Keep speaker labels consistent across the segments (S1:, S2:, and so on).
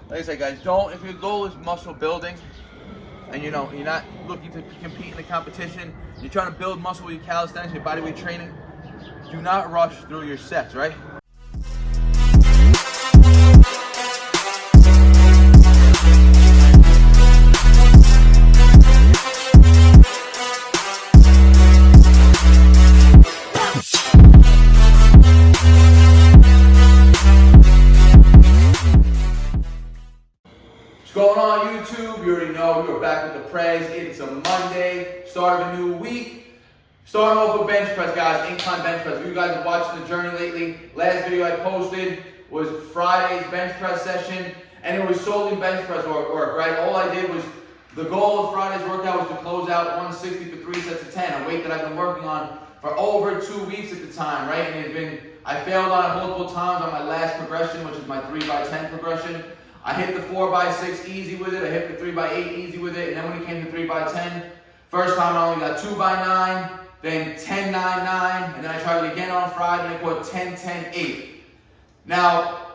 S1: like I said, guys, don't, if your goal is muscle building, and you know, you're not looking to compete in the competition, you're trying to build muscle with your calisthenics, your bodyweight training, do not rush through your sets, right? What's going on, YouTube? You already know we're back with the Prez. It's a Monday, start of a new week. Starting off with bench press, guys, incline bench press. If you guys have watched the journey lately, last video I posted was Friday's bench press session, and it was solely bench press work, right? All I did was, the goal of Friday's workout was to close out 160 for 3 sets of 10, a weight that I've been working on for over 2 weeks at the time, right? And I failed on it multiple times on my last progression, which is my 3x10 progression. I hit the 4x6 easy with it, I hit the 3x8 easy with it, and then when it came to 3x10, first time I only got 2x9, then 10-9-9, and then I tried it again on Friday, and I caught 10-10-8. Now,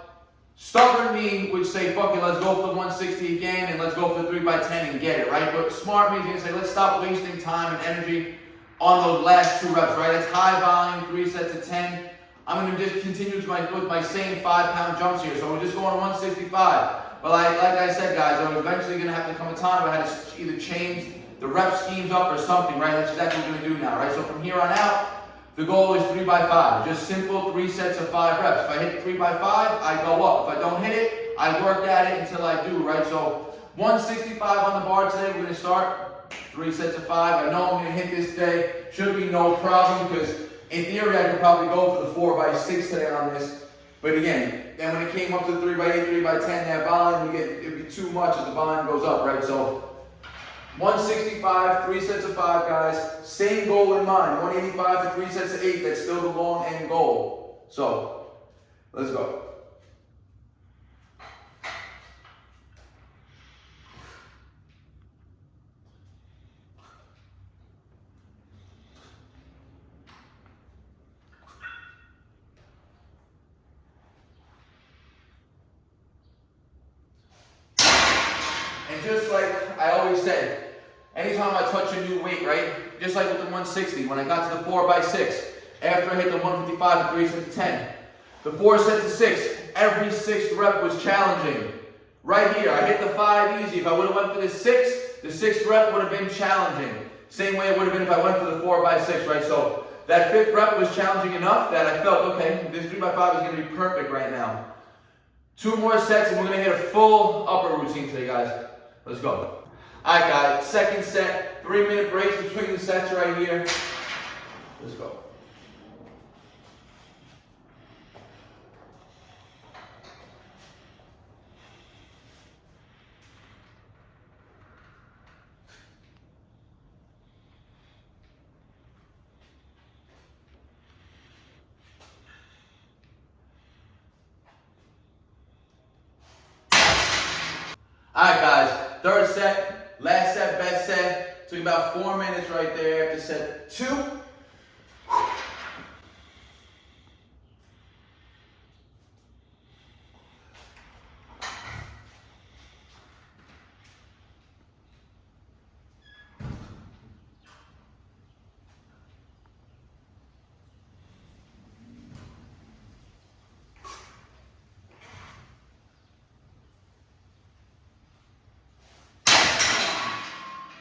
S1: stubborn me would say, fuck it, let's go for the 160 again, and let's go for the 3x10 and get it, right? But smart me is going to say, let's stop wasting time and energy on those last 2 reps, right? It's high volume, 3 sets of 10. I'm going to just continue with my same 5-pound jumps here, so we're just going 165. But like I said, guys, there was eventually going to have to come a time where I had to either change the rep schemes up or something, right? That's exactly what we're going to do now, right? So from here on out, the goal is 3x5. Just simple 3 sets of 5 reps. If I hit 3x5, I go up. If I don't hit it, I work at it until I do, right? So 165 on the bar today. We're going to start 3 sets of 5. I know I'm going to hit this today. Should be no problem because in theory, I could probably go for the 4x6 today on this. But again, then when it came up to the 3x8, 3x10, that volume, it'd be too much as the volume goes up, right? So 165, 3 sets of 5, guys. Same goal in mind, 185 to 3 sets of 8. That's still the long end goal. So, let's go. And just like I always say, anytime I touch a new weight, right? Just like with the 160, when I got to the 4x6, after I hit the 155 for 3 sets of 10, the 4 sets of 6, every 6th rep was challenging. Right here, I hit the 5 easy. If I would have went for the 6, the 6th rep would have been challenging. Same way it would have been if I went for the 4x6, right? So that 5th rep was challenging enough that I felt, okay, this 3x5 is going to be perfect right now. 2 more sets and we're going to hit a full upper routine today, guys. Let's go. All right, guys, second set, 3-minute breaks between the sets right here. Let's go. All right, guys, third set, last set, best set. Took about 4 minutes right there after set 2.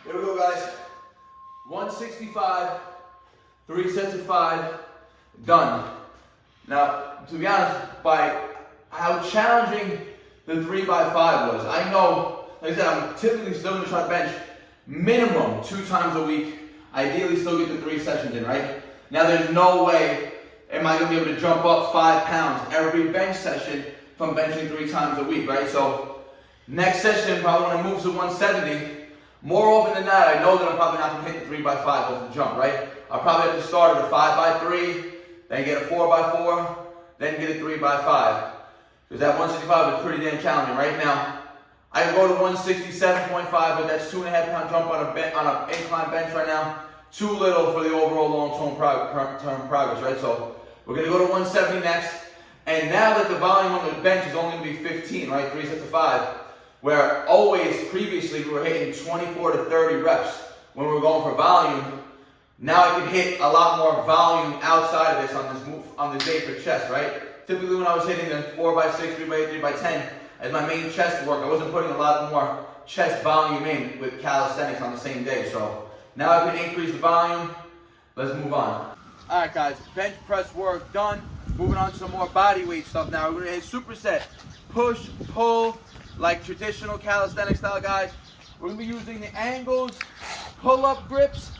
S1: Here we go, guys. 165, 3 sets of 5, done. Now, to be honest, by how challenging the 3x5 was, I know, like I said, I'm typically still going to try to bench minimum 2 times a week. Ideally, still get the 3 sessions in, right? Now, there's no way am I going to be able to jump up 5 pounds every bench session from benching 3 times a week, right? So, next session, probably want to move to 170. More often than not, I know that I'm probably not going to hit the 3x5 off the jump, right? I'll probably have to start at a 5x3, then get a 4x4, then get a 3x5. Because that 165 is pretty damn challenging. Right now, I can go to 167.5, but that's 2.5 pound jump on an incline bench right now. Too little for the overall long-term progress, right? So we're going to go to 170 next. And now that the volume on the bench is only going to be 15, right? 3 sets of 5. Where always, previously, we were hitting 24 to 30 reps when we were going for volume. Now I can hit a lot more volume outside of this on this day for chest, right? Typically when I was hitting the 4x6, 3x8, 3x10 as my main chest work, I wasn't putting a lot more chest volume in with calisthenics on the same day. So now I can increase the volume. Let's move on. All right, guys, bench press work done. Moving on to some more body weight stuff now. We're gonna hit superset, push, pull, like traditional calisthenic style, guys. We're gonna be using the angles, pull-up grips,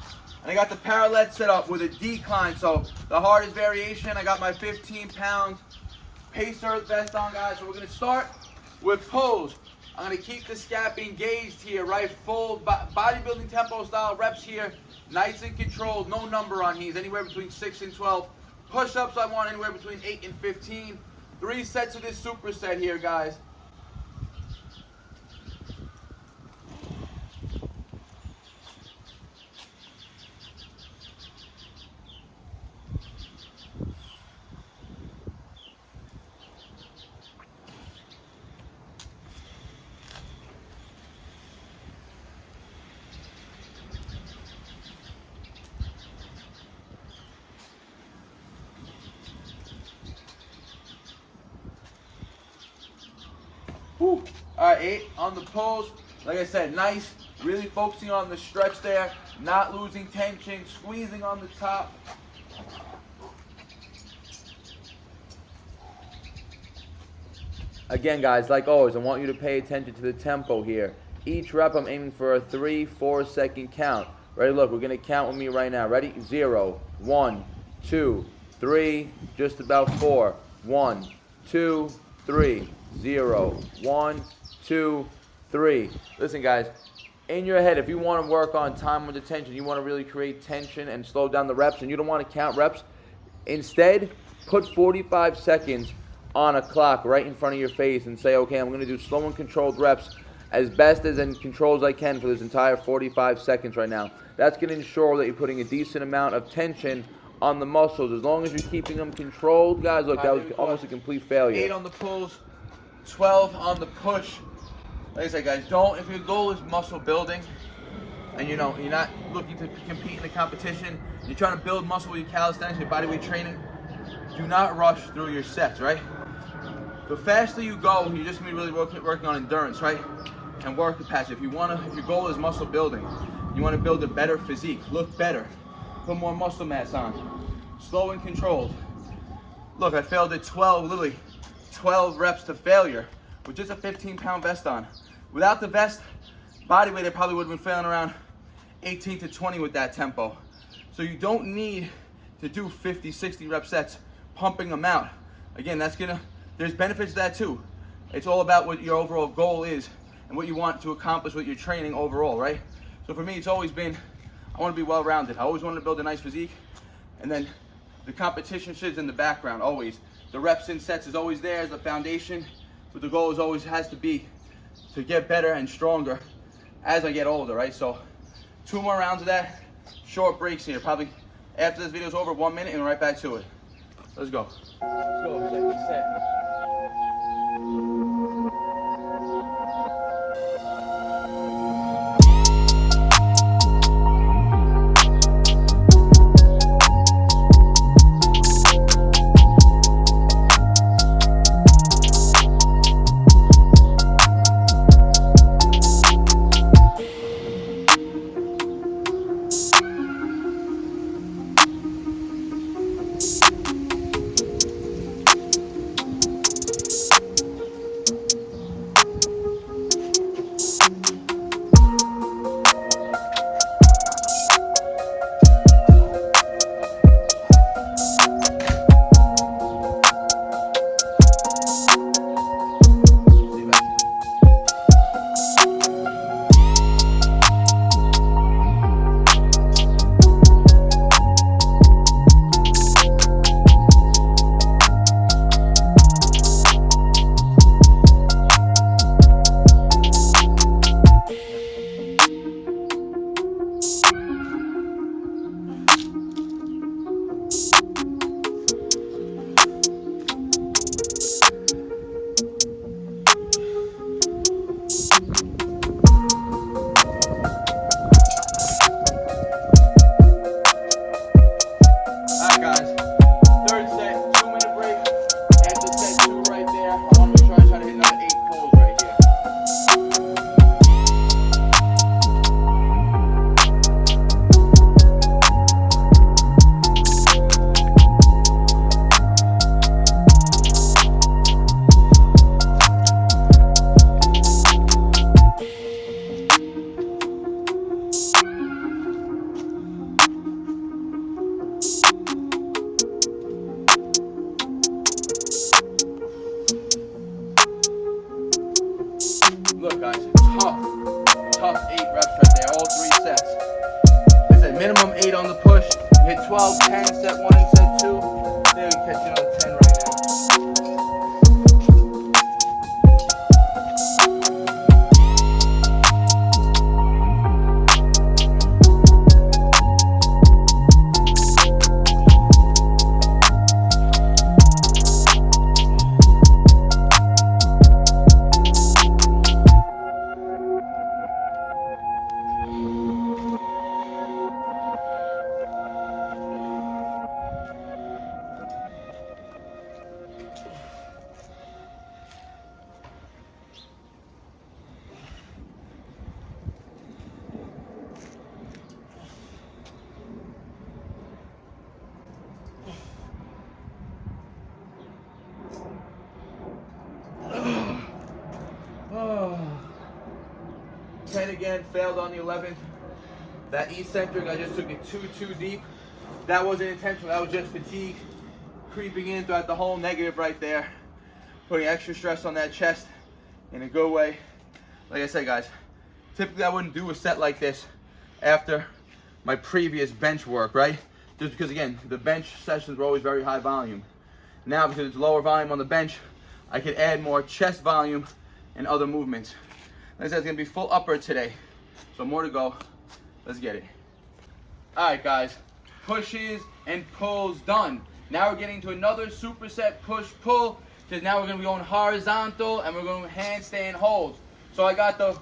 S1: and I got the parallel set up with a decline. So the hardest variation, I got my 15-pound PACEARTH vest on, guys. So we're gonna start with pulls. I'm gonna keep the scap engaged here, right? Full bodybuilding tempo style reps here. Nice and controlled, no number on these, anywhere between 6 and 12. Push-ups I want anywhere between 8 and 15. 3 sets of this superset here, guys. All right, 8 on the pulls. Like I said, nice, really focusing on the stretch there, not losing tension, squeezing on the top. Again, guys, like always, I want you to pay attention to the tempo here. Each rep, I'm aiming for a 3-4 second count. Ready? Look, we're gonna count with me right now. Ready? 0, 1, 2, 3, just about 4. 1, 2, 3. 0, 1, 2, 3. Listen, guys, in your head, if you want to work on time under tension, you want to really create tension and slow down the reps, and you don't want to count reps, instead, put 45 seconds on a clock right in front of your face and say, okay, I'm going to do slow and controlled reps as best as in control as I can for this entire 45 seconds right now. That's going to ensure that you're putting a decent amount of tension on the muscles. As long as you're keeping them controlled, guys, look, that was almost a complete failure. 8 on the pulls. 12 on the push. Like I said, guys, if your goal is muscle building and you're not looking to compete in the competition, you're trying to build muscle with your calisthenics, your bodyweight training, do not rush through your sets, right? The faster you go, you're just gonna be really working on endurance, right? And work capacity. If your goal is muscle building, you wanna build a better physique, look better, put more muscle mass on, slow and controlled. Look, I failed at 12, literally 12 reps to failure with just a 15-pound vest on. Without the vest, body weight, I probably would have been failing around 18 to 20 with that tempo. So you don't need to do 50, 60 rep sets, pumping them out. Again, there's benefits to that too. It's all about what your overall goal is and what you want to accomplish with your training overall, right? So for me, it's always been, I want to be well-rounded. I always wanted to build a nice physique, and then the competition shit's in the background, always. The reps and sets is always there as the foundation, but the goal is always has to be to get better and stronger as I get older, right? So 2 more rounds of that, short breaks here. Probably after this video is over, 1 minute, and right back to it. Let's go. Let's go, second set. Look, guys, tough 8 reps right there, all 3 sets. I said minimum 8 on the push. Hit 12, 10, set 1, set 2. There, we catch another 10 right now. Oh. 10 again, failed on the 11th. That eccentric, I just took it too deep. That wasn't intentional, that was just fatigue creeping in throughout the whole negative right there. Putting extra stress on that chest in a good way. Like I said, guys, typically I wouldn't do a set like this after my previous bench work, right? Just because, again, the bench sessions were always very high volume. Now, because it's lower volume on the bench, I could add more chest volume and other movements. Like I said, it's gonna be full upper today. So more to go. Let's get it. All right, guys, pushes and pulls done. Now we're getting to another superset push-pull, because now we're gonna be going horizontal and we're going handstand holds. So I got the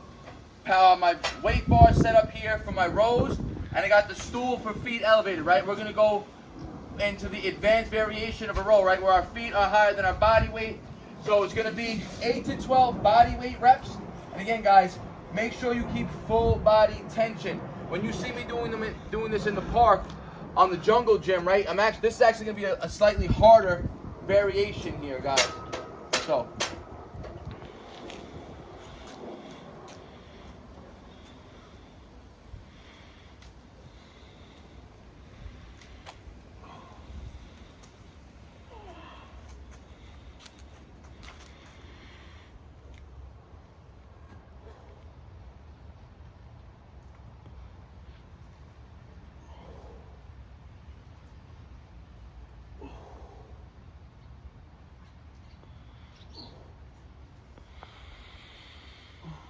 S1: my weight bar set up here for my rows, and I got the stool for feet elevated, right? We're gonna go into the advanced variation of a row, right? Where our feet are higher than our body weight. So it's gonna be 8 to 12 body weight reps. And again, guys, make sure you keep full body tension. When you see me doing this in the park, on the jungle gym, right? This is actually gonna be a slightly harder variation here, guys. So.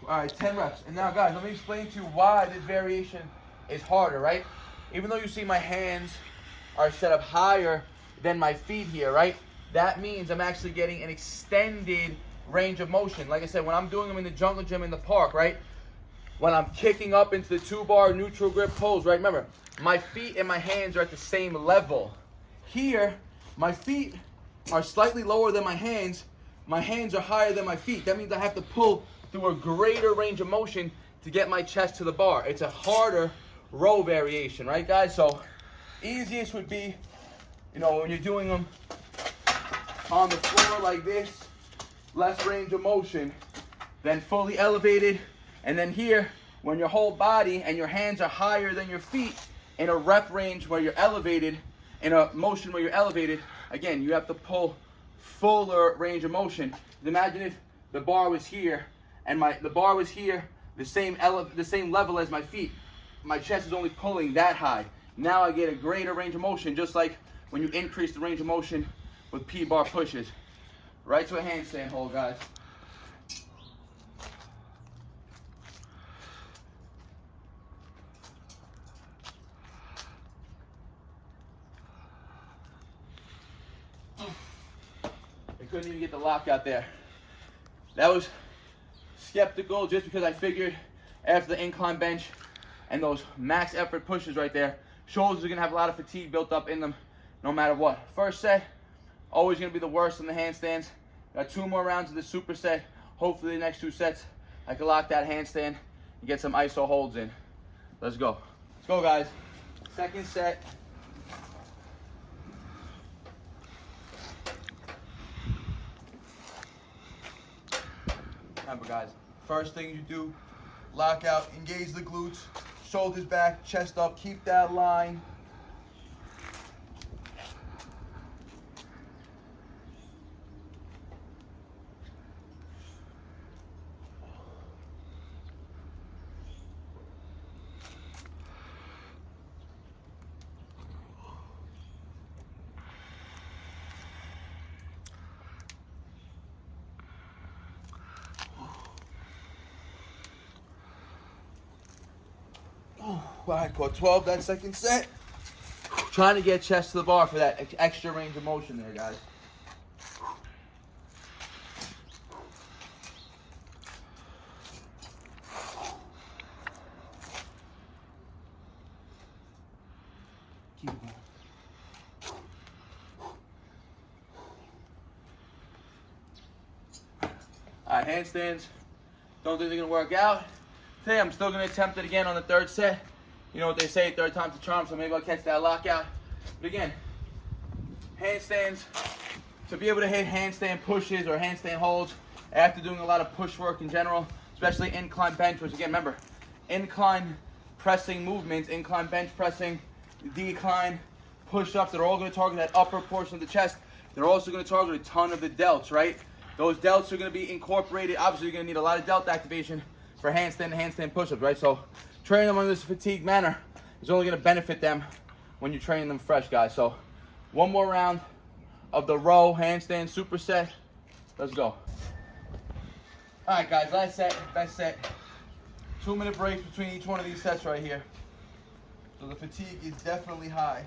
S1: All right, 10 reps. And now, guys, let me explain to you why this variation is harder, right? Even though you see my hands are set up higher than my feet here, right? That means I'm actually getting an extended range of motion. Like I said, when I'm doing them in the jungle gym in the park, right? When I'm kicking up into the 2-bar neutral grip pose, right? Remember, my feet and my hands are at the same level. Here, my feet are slightly lower than my hands. My hands are higher than my feet. That means I have to pull through a greater range of motion to get my chest to the bar. It's a harder row variation, right, guys? So easiest would be, when you're doing them on the floor like this, less range of motion, then fully elevated. And then here, when your whole body and your hands are higher than your feet, in a rep range where you're elevated, in a motion where you're elevated, again, you have to pull fuller range of motion. Imagine if the bar was here, and the bar was here, the same level as my feet. My chest is only pulling that high. Now I get a greater range of motion, just like when you increase the range of motion with P-bar pushes. Right to a handstand hold, guys. I couldn't even get the lockout there. That was skeptical, just because I figured after the incline bench and those max effort pushes right there, shoulders are gonna have a lot of fatigue built up in them no matter what. First set, always gonna be the worst in the handstands. Got 2 more rounds of the superset. Hopefully the next 2 sets I can lock that handstand and get some iso holds in. Let's go. Let's go, guys. Second set. Remember, guys, first thing you do, lock out, engage the glutes, shoulders back, chest up, keep that line. All right, caught 12 that second set. Trying to get chest to the bar for that extra range of motion there, guys. Keep it going. All right, handstands. Don't think they're gonna work out. Today I'm still gonna attempt it again on the third set. You know what they say, third time's a charm, so maybe I'll catch that lockout. But again, handstands, to be able to hit handstand pushes or handstand holds after doing a lot of push work in general, especially incline bench, which again, remember, incline pressing movements, incline bench pressing, decline push-ups, they're all gonna target that upper portion of the chest. They're also gonna target a ton of the delts, right? Those delts are gonna be incorporated. Obviously, you're gonna need a lot of delt activation for handstand and handstand push-ups, right? So training them in this fatigue manner is only gonna benefit them when you're training them fresh, guys. So one more round of the row handstand superset. Let's go. All right, guys, last set, best set. 2-minute breaks between each one of these sets right here. So the fatigue is definitely high.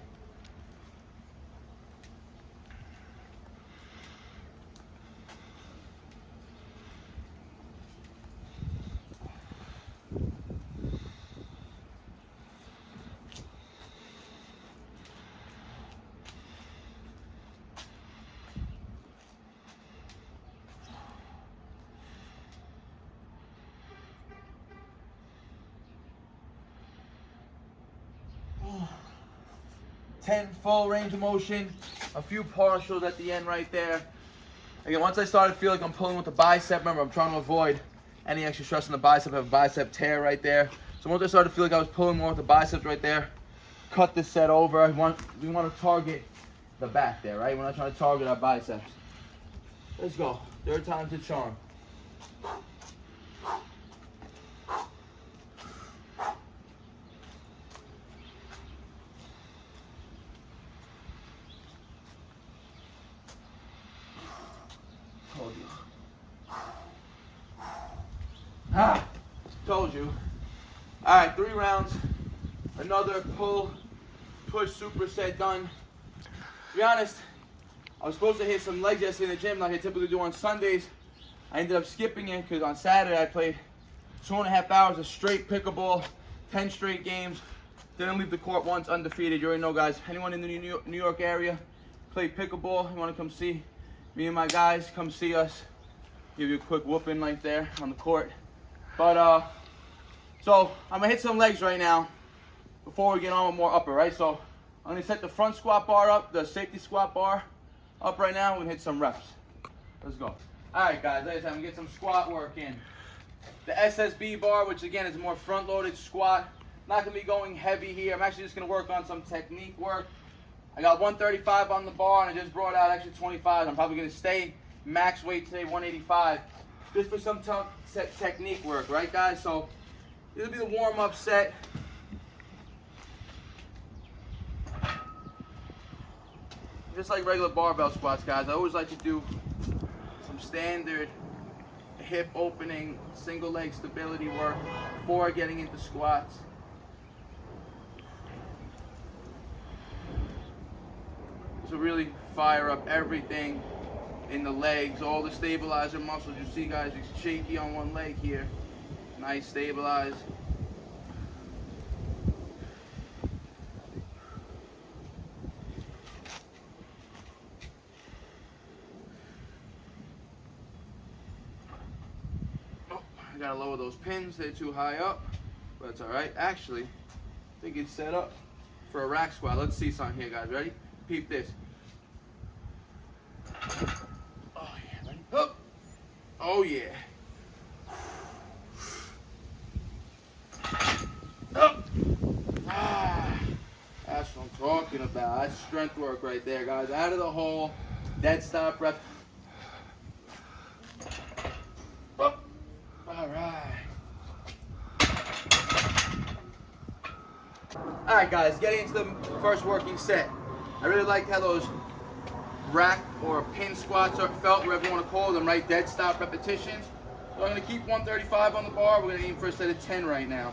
S1: Oh. 10 full range of motion, a few partials at the end right there. Again, once I started to feel like I'm pulling with the bicep, remember I'm trying to avoid any extra stress on the bicep. I have a bicep tear right there. So once I started to feel like I was pulling more with the biceps right there, cut this set over. We want to target the back there, right? We're not trying to target our biceps. Let's go. Third time's the charm. Told you. All right, 3 rounds. Another pull, push, superset done. To be honest, I was supposed to hit some legs yesterday in the gym like I typically do on Sundays. I ended up skipping it because on Saturday I played 2.5 hours of straight pickleball, 10 straight games. Didn't leave the court once undefeated. You already know, guys. Anyone in the New York area play pickleball, you want to come see me and my guys, come see us. Give you a quick whooping right there on the court. But, so I'm gonna hit some legs right now before we get on with more upper, right? So I'm gonna set the front squat bar up, the safety squat bar up right now. We're gonna hit some reps. Let's go. All right, guys, like I said, I'm gonna get some squat work in. The SSB bar, which again is a more front-loaded squat. Not gonna be going heavy here. I'm actually just gonna work on some technique work. I got 135 on the bar, and I just brought out actually 25. I'm probably gonna stay max weight today, 185. Just for some tough technique work, right, guys? So this will be the warm-up set. Just like regular barbell squats, guys. I always like to do some standard hip opening, single leg stability work before getting into squats. To really fire up everything in the legs, all the stabilizer muscles. You see, guys, it's shaky on one leg here. Nice stabilize. Oh, I gotta lower those pins. They're too high up, but it's all right. Actually, I think it's set up for a rack squat. Let's see something here, guys. Ready? Peep this. Oh yeah. Oh. Ah, that's what I'm talking about. That's strength work right there, guys. Out of the hole, dead stop rep. Oh. All right. All right, guys. Getting into the first working set. I really like how those rack or pin squats or felt, whatever you want to call them, right? Dead stop repetitions. So I'm going to keep 135 on the bar. We're going to aim for a set of 10 right now.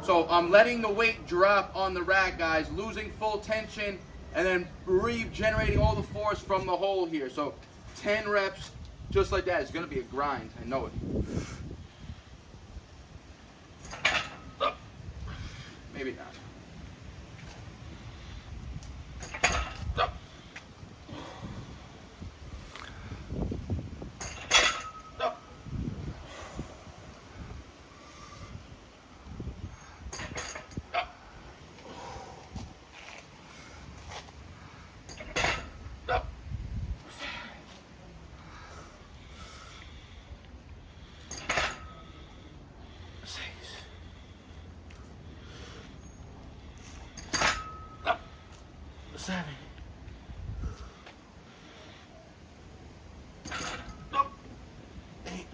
S1: So I'm letting the weight drop on the rack, guys, losing full tension, and then regenerating all the force from the hole here. So 10 reps, just like that. It's gonna be a grind, I know it. Maybe not. Seven. Eight.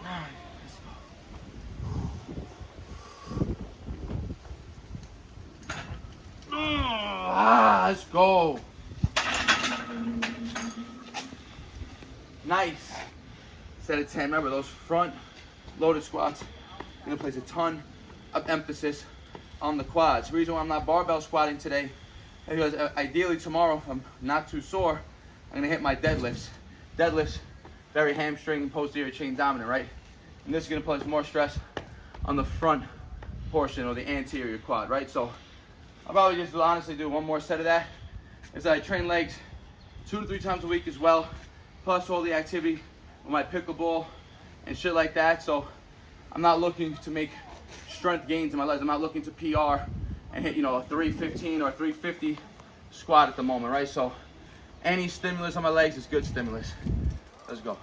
S1: Nine. Let's go. Let's go. Nice. Set of 10. Remember those front loaded squats. I'm gonna place a ton of emphasis on the quads. The reason why I'm not barbell squatting today is because ideally tomorrow, if I'm not too sore, I'm gonna hit my deadlifts. Deadlifts, very hamstring and posterior chain dominant, right? And this is gonna place more stress on the front portion or the anterior quad, right? So I'll probably just honestly do one more set of that. As I train legs 2 to 3 times a week as well, plus all the activity with my pickleball and shit like that. So I'm not looking to make strength gains in my legs. I'm not looking to PR and hit, a 315 or 350 squat at the moment, right? So any stimulus on my legs is good stimulus. Let's go. All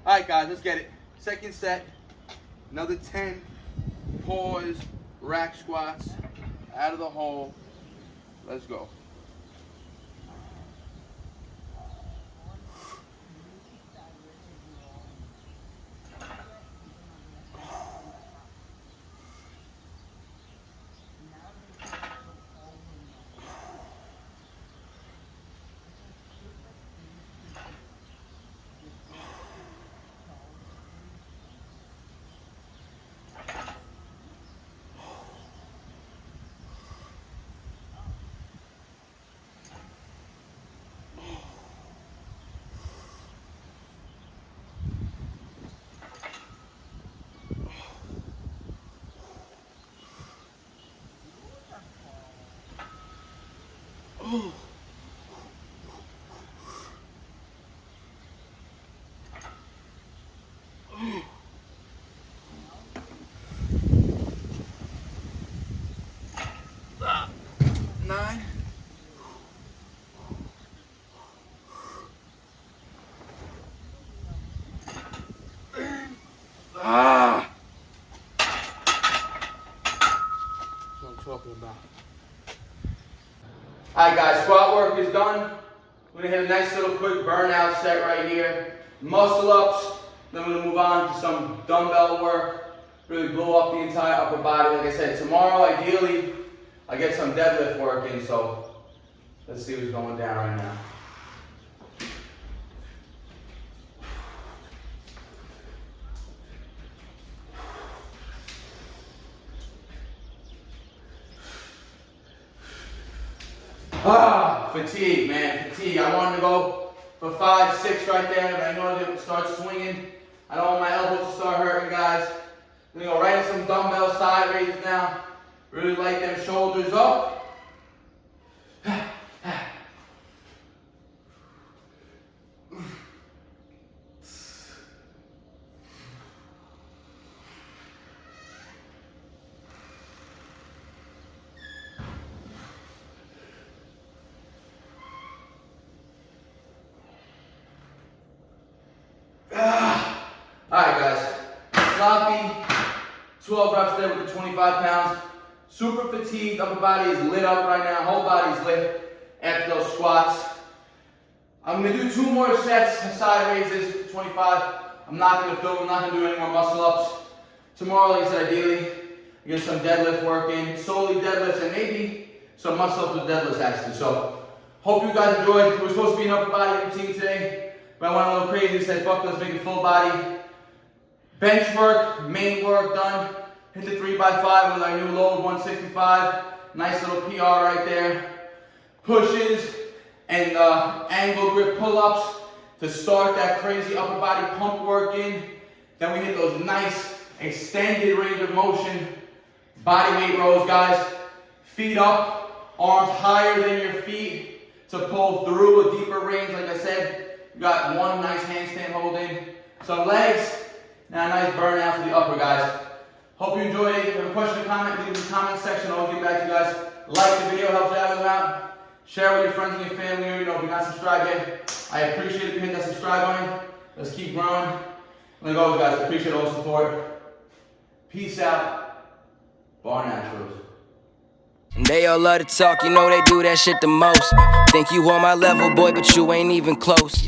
S1: right, guys, let's get it. Second set, another 10 pause rack squats out of the hole. Let's go. Nine. That's what I'm talking about. Alright guys, squat work is done. We're gonna hit a nice little quick burnout set right here. Muscle ups, then we're gonna move on to some dumbbell work. Really blow up the entire upper body. Like I said, tomorrow ideally I get some deadlift work in, so let's see what's going down right now. Fatigue, man, fatigue. I wanted to go for 5, 6 right there, but I know they start swinging. I don't want my elbows to start hurting, guys. I'm gonna go right in some dumbbell side raises now. Really light them shoulders up. Alright guys, sloppy, 12 reps there with the 25 pounds. Super fatigued, upper body is lit up right now, whole body's lit after those squats. I'm gonna do 2 more sets of side raises, 25. I'm not gonna film, I'm not gonna do any more muscle ups. Tomorrow, like I said, ideally, get some deadlift work in, solely deadlifts and maybe some muscle ups with deadlifts actually. So, hope you guys enjoyed. It was supposed to be an upper body routine today, But I went a little crazy, said fuck, let's make it full body. Bench work, main work done. Hit the 3x5 with our new load, 165. Nice little PR right there. Pushes and angle grip pull-ups to start that crazy upper body pump work in. Then we hit those nice extended range of motion body weight rows, guys. Feet up, arms higher than your feet to pull through a deeper range. Like I said, you got one nice handstand hold in. So legs, now a nice burnout for the upper, guys. Hope you enjoyed it. If you have a question or comment, leave it in the comment section. I'll get back to you guys. Like the video, helps out them out. Share with your friends and your family. You know, if you're not subscribed yet, I appreciate it if you hit that subscribe button. Let's keep growing. Like always, guys, I appreciate all the support. Peace out. Barnaturals.
S2: They all love to talk, you know they do that shit the most. Think you on my level, boy, but you ain't even close.